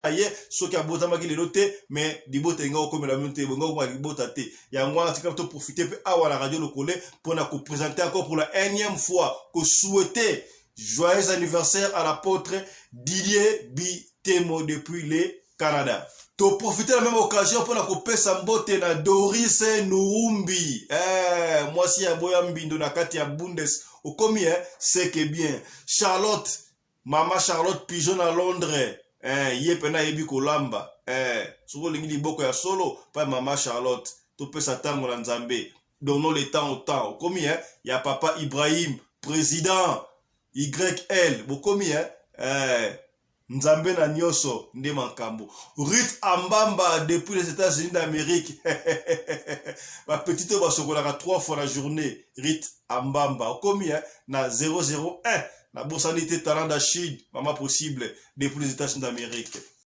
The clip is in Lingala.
aye soki abota maki lelo te mais libota nga ko mela monte bongo ko libota te ya ngwa tika to profiter pe awa la radio lokole pour na ko présenter encore pour la énième fois ko souhaiter joyeux anniversaire à l'apôtre Didier Bitemo depuis le Canada. To profiter la même occasion pour na ko pesa mbote na Doris Nurumbi. Moi si ya boya mbindo na kati ya Bundes au combien c'est que bien. Charlotte, maman Charlotte Pigeon à Londres. Yé pena yebi kolamba. Soko lingi liboko ya solo pa maman Charlotte. To pesa tango na Nzambe. Donnons le temps au temps. Au combien y a papa Ibrahim, président YL. Au combien Nzambe na nyoso nde makambo. Ruth Ambamba depuis les États-Unis d'Amérique. Ma petite va sokolaka 3 fois la journée. Ruth Ambamba. Combien na 001 na boursanité talent d'Achid, maman possible depuis les États-Unis d'Amérique.